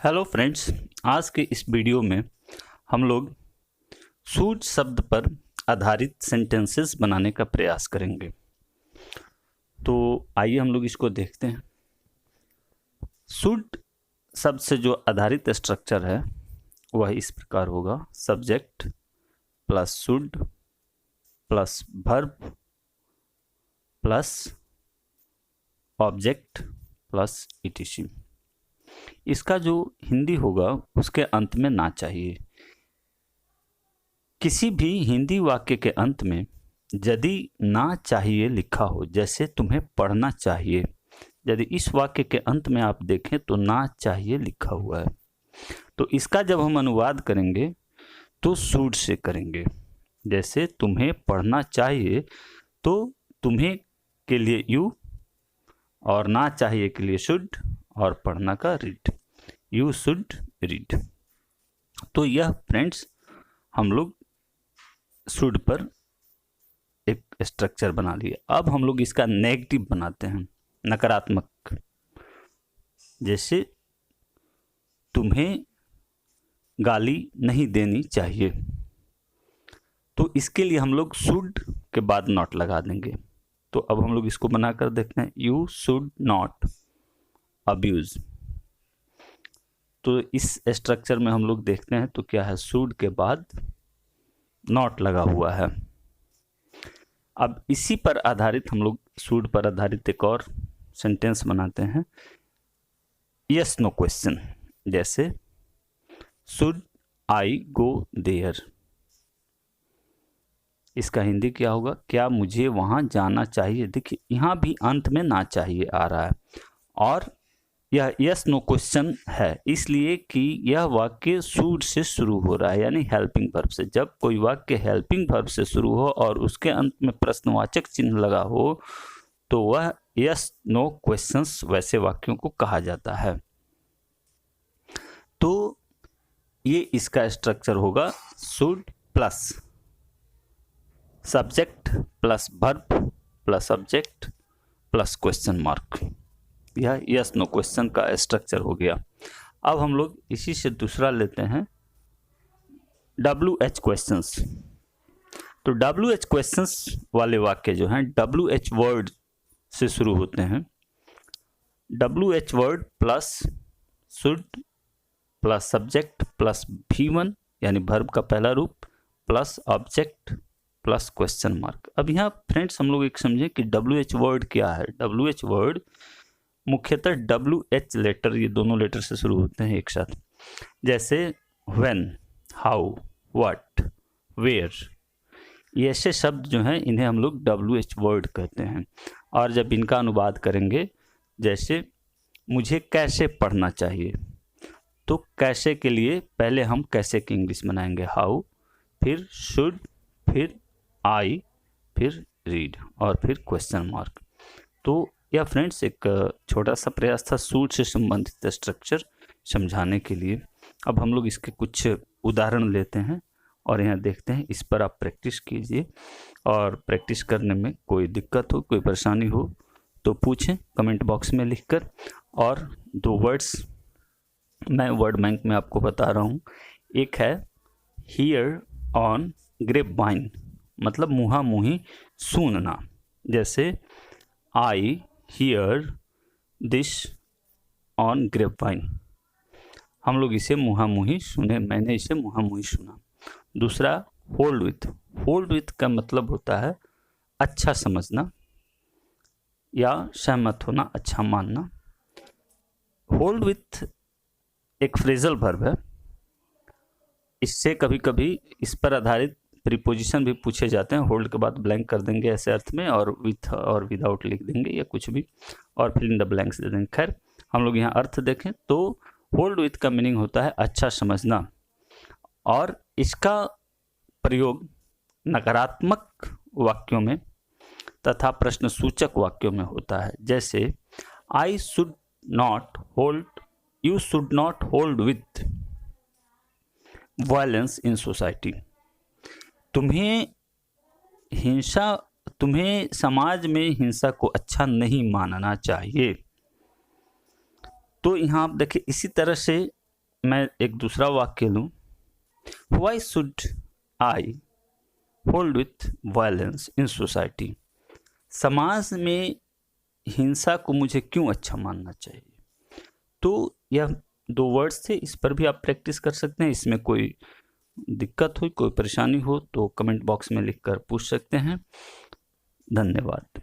Hello friends, आज के इस वीडियो में हम लोग शुड शब्द पर आधारित सेंटेंसेस बनाने का प्रयास करेंगे। तो आइए हम लोग इसको देखते हैं। शुड शब्द से जो आधारित स्ट्रक्चर है वह इस प्रकार होगा: subject plus should plus verb plus object plus etc. इसका जो हिंदी होगा उसके अंत में ना चाहिए। किसी भी हिंदी वाक्य के अंत में यदि ना चाहिए लिखा हो, जैसे तुम्हें पढ़ना चाहिए, यदि इस वाक्य के अंत में आप देखें तो ना चाहिए लिखा हुआ है, तो इसका जब हम अनुवाद करेंगे तो शुड से करेंगे। जैसे तुम्हें पढ़ना चाहिए तो तुम्हें के लिए यू, और ना चाहिए के लिए शुड, और पढ़ना का रीड, यू शुड रीड। तो यह फ्रेंड्स हम लोग शुड पर एक स्ट्रक्चर बना लिए। अब हम लोग इसका नेगेटिव बनाते हैं, नकारात्मक। जैसे तुम्हें गाली नहीं देनी चाहिए, तो इसके लिए हम लोग शुड के बाद नॉट लगा देंगे। तो अब हम लोग इसको बनाकर देखते हैं, यू शुड नॉट अब्यूज। तो इस स्ट्रक्चर में हम लोग देखते हैं तो क्या है, शुड के बाद नॉट लगा हुआ है। अब इसी पर आधारित हम लोग शुड पर आधारित एक और सेंटेंस बनाते हैं, यस नो क्वेश्चन। जैसे शुड आई गो देयर, इसका हिंदी क्या होगा, क्या मुझे वहां जाना चाहिए। देखिए यहाँ भी अंत में ना चाहिए आ रहा है, और यह यस नो क्वेश्चन है इसलिए कि यह वाक्य शुड से शुरू हो रहा है, यानी हेल्पिंग वर्ब से। जब कोई वाक्य हेल्पिंग वर्ब से शुरू हो और उसके अंत में प्रश्नवाचक चिन्ह लगा हो तो वह यस नो क्वेश्चंस वैसे वाक्यों को कहा जाता है। तो ये इसका स्ट्रक्चर होगा, should plus subject plus verb plus object plus question mark. यह यस नो क्वेश्चन का स्ट्रक्चर हो गया। अब हम लोग इसी से दूसरा लेते हैं, WH क्वेश्चंस। तो WH क्वेश्चंस वाले वाक्य जो हैं WH वर्ड से शुरू होते हैं। WH word plus should plus subject plus V1 यानी वर्ब का पहला रूप plus object plus question mark. अब यहाँ फ्रेंड्स हम लोग एक समझें कि WH वर्ड क्या है। WH वर्ड मुख्यतः WH लेटर, ये दोनों लेटर से शुरू होते हैं एक साथ। जैसे व्हेन, हाउ, व्हाट, वेयर, ये ऐसे शब्द जो हैं इन्हें हम लोग WH वर्ड कहते हैं। और जब इनका अनुवाद करेंगे, जैसे मुझे कैसे पढ़ना चाहिए, तो कैसे के लिए पहले हम कैसे की इंग्लिश बनाएंगे, हाउ, फिर शुड, फिर आई, फिर रीड, और फिर क्वेश्चन मार्क। तो यह फ्रेंड्स एक छोटा सा प्रयास था शुड से संबंधित स्ट्रक्चर समझाने के लिए। अब हम लोग इसके कुछ उदाहरण लेते हैं और यहाँ देखते हैं। इस पर आप प्रैक्टिस कीजिए, और प्रैक्टिस करने में कोई दिक्कत हो, कोई परेशानी हो तो पूछें कमेंट बॉक्स में लिखकर। और दो वर्ड्स मैं वर्ड बैंक में आपको बता रहा हूँ। एक है हियर ऑन ग्रेप वाइन, मतलब मुहा मुही सुनना। जैसे I hear this on grapevine, हम लोग इसे मुहा मुही सुने, मैंने इसे मुहा मुही सुना। दूसरा होल्ड विथ। होल्ड विथ का मतलब होता है अच्छा समझना या सहमत होना, अच्छा मानना। होल्ड विथ एक फ्रेजल वर्ब है। इससे कभी कभी इस पर आधारित प्रीपोजिशन भी पूछे जाते हैं। होल्ड के बाद ब्लैंक कर देंगे ऐसे अर्थ में, और विथ और विदाउट लिख देंगे या कुछ भी, और फिल इन द ब्लैंक्स दे देंगे। खैर हम लोग यहाँ अर्थ देखें तो होल्ड विथ का मीनिंग होता है अच्छा समझना, और इसका प्रयोग नकारात्मक वाक्यों में तथा प्रश्नसूचक वाक्यों में होता है। जैसे I should not hold, you should not hold with violence in society. तुम्हें समाज में हिंसा को अच्छा नहीं मानना चाहिए। तो यहाँ आप देखिए, इसी तरह से मैं एक दूसरा वाक्य लूँ, why should I hold with violence in society, समाज में हिंसा को मुझे क्यों अच्छा मानना चाहिए। तो यह 2 वर्ड्स थे, इस पर भी आप प्रैक्टिस कर सकते हैं। इसमें कोई दिक्कत हो, कोई परेशानी हो तो कमेंट बॉक्स में लिखकर पूछ सकते हैं। धन्यवाद।